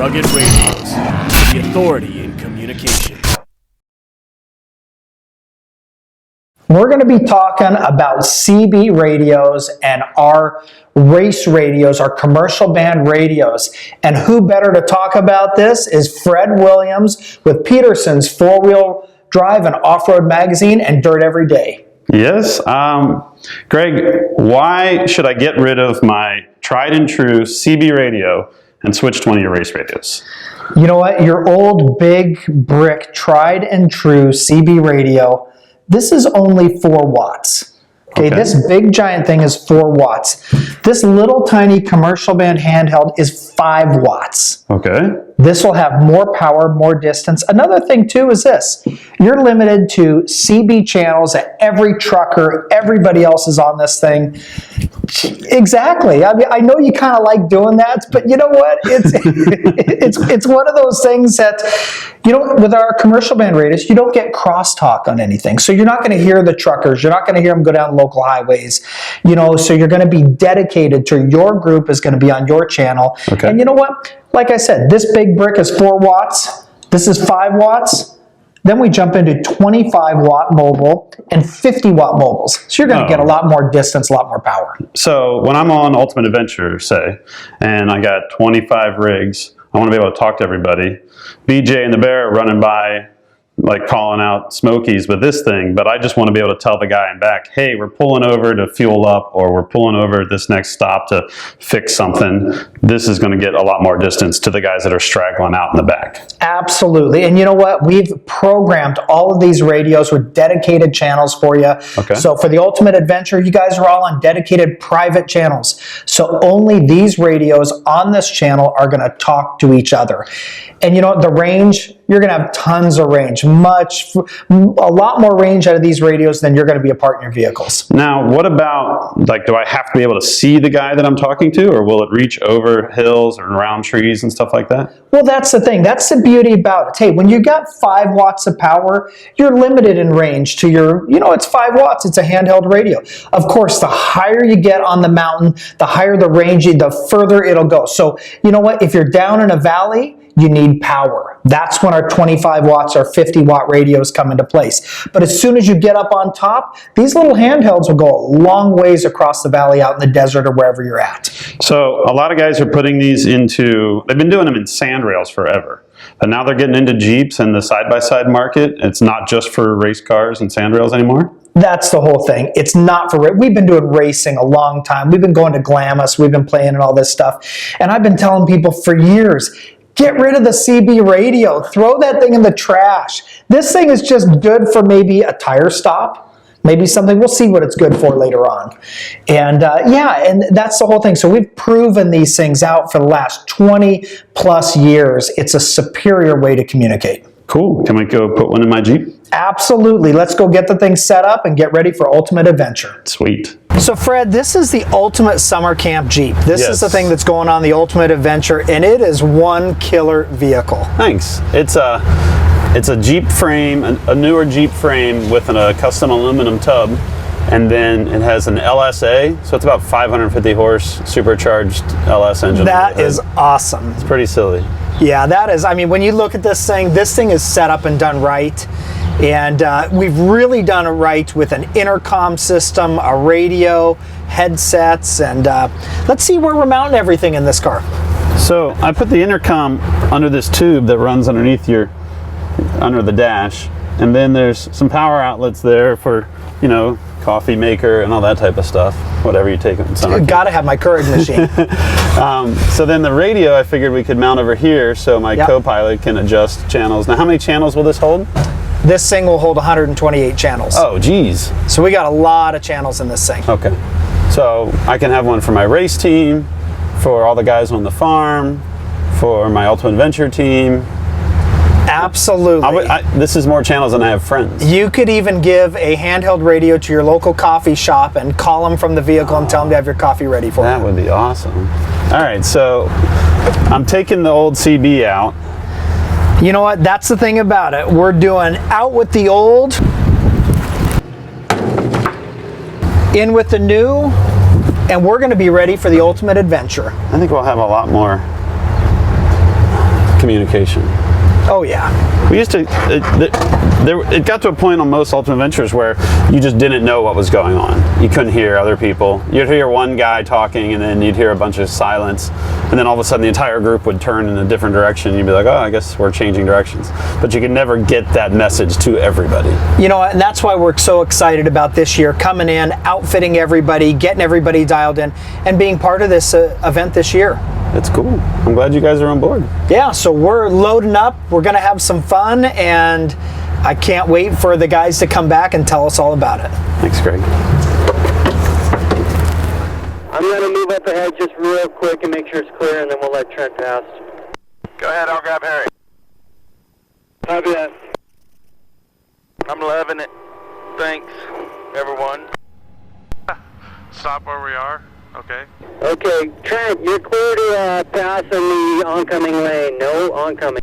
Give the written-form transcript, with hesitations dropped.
Rugged Radios, the authority in communication. We're going to be talking about CB radios and our race radios, our commercial band radios. And who better to talk about this is Fred Williams with Petersen's four-wheel drive and off-road magazine and Dirt Every Day. Yes. Greg, why should I get rid of my tried and true CB radio and switch to one of your race radios? You know what? Your old big brick tried and true CB radio, this is only 4 watts. Okay, this big giant thing is 4 watts. This little tiny commercial band handheld is 5 watts. Okay. This will have more power, more distance. Another thing too is this. You're limited to CB channels that every trucker, everybody else is on this thing. Exactly. I mean, I know you kind of like doing that, but you know what? It's one of those things that, you know, with our commercial band radios, you don't get crosstalk on anything. So you're not going to hear the truckers. You're not going to hear them go down local highways. You know, so you're going to be dedicated to your group is going to be on your channel. Okay. And you know what? Like I said, this big brick is 4 watts. This is 5 watts. Then we jump into 25 watt mobile and 50 watt mobiles. So you're going to get a lot more distance, a lot more power. So when I'm on Ultimate Adventure, say, and I got 25 rigs, I want to be able to talk to everybody. BJ and the Bear are running by, like calling out Smokies with this thing, but I just want to be able to tell the guy in back, hey, we're pulling over to fuel up, or we're pulling over at this next stop to fix something. This is going to get a lot more distance to the guys that are straggling out in the back. Absolutely. And you know what? We've programmed all of these radios with dedicated channels for you. Okay. So for the Ultimate Adventure, you guys are all on dedicated private channels. So only these radios on this channel are going to talk to each other. And you know, the range, you're going to have tons of range, a lot more range out of these radios than you're going to be apart in your vehicles. Now, what about, like, do I have to be able to see the guy that I'm talking to, or will it reach over hills or around trees and stuff like that? Well, that's the thing. That's the beauty about it. Hey, when you got 5 watts of power, you're limited in range to your, you know, it's 5 watts. It's a handheld radio. Of course, the higher you get on the mountain, the higher the range, the further it'll go. So, you know what? If you're down in a valley, you need power. That's when our 25 watts or 50 watt radios come into place. But as soon as you get up on top, these little handhelds will go a long ways across the valley out in the desert or wherever you're at. So a lot of guys are putting these into, they've been doing them in sand rails forever. But now they're getting into Jeeps and the side-by-side market. It's not just for race cars and sand rails anymore. That's the whole thing. It's not for, we've been doing racing a long time. We've been going to Glamis. We've been playing and all this stuff. And I've been telling people for years, get rid of the CB radio. Throw that thing in the trash. This thing is just good for maybe a tire stop. Maybe something, we'll see what it's good for later on. And yeah, and that's the whole thing. So we've proven these things out for the last 20 plus years. It's a superior way to communicate. Cool. Can we go put one in my Jeep? Absolutely. Let's go get the thing set up and get ready for Ultimate Adventure. Sweet. So Fred, this is the Ultimate Summer Camp Jeep. This is the thing that's going on the Ultimate Adventure, and it is one killer vehicle. Thanks. It's a Jeep frame, a newer Jeep frame with a custom aluminum tub, and then it has an LSA, so it's about 550 horse supercharged LS engine. That is awesome. It's pretty silly. Yeah, that is. I mean, when you look at this thing is set up and done right. And we've really done it right with an intercom system, a radio, headsets, and let's see where we're mounting everything in this car. So I put the intercom under this tube that runs underneath under the dash, and then there's some power outlets there for, you know, coffee maker and all that type of stuff, whatever you take in summer. Gotta have my Keurig machine. So then the radio, I figured we could mount over here so my co-pilot can adjust channels. Now, how many channels will this hold? This thing will hold 128 channels. Oh, geez. So we got a lot of channels in this thing. Okay. So I can have one for my race team, for all the guys on the farm, for my Ultimate Adventure team. Absolutely. This is more channels than I have friends. You could even give a handheld radio to your local coffee shop and call them from the vehicle and tell them to have your coffee ready for you. That would be awesome. All right, so I'm taking the old CB out. You know what? That's the thing about it. We're doing out with the old, in with the new, and we're going to be ready for the Ultimate Adventure. I think we'll have a lot more communication. Oh yeah. We used to, it got to a point on most Ultimate Adventures where you just didn't know what was going on. You couldn't hear other people. You'd hear one guy talking, and then you'd hear a bunch of silence, and then all of a sudden the entire group would turn in a different direction. You'd be like, oh, I guess we're changing directions. But you could never get that message to everybody. You know, and that's why we're so excited about this year, coming in, outfitting everybody, getting everybody dialed in, and being part of this event this year. It's cool. I'm glad you guys are on board. Yeah, so we're loading up. We're going to have some fun, and I can't wait for the guys to come back and tell us all about it. Thanks, Greg. I'm going to move up ahead just real quick and make sure it's clear, and then we'll let Trent pass. Go ahead, I'll grab Harry. Copy that. I'm loving it. Thanks, everyone. Stop where we are. Okay. Okay, Trent, you're clear to pass in the oncoming lane. No oncoming.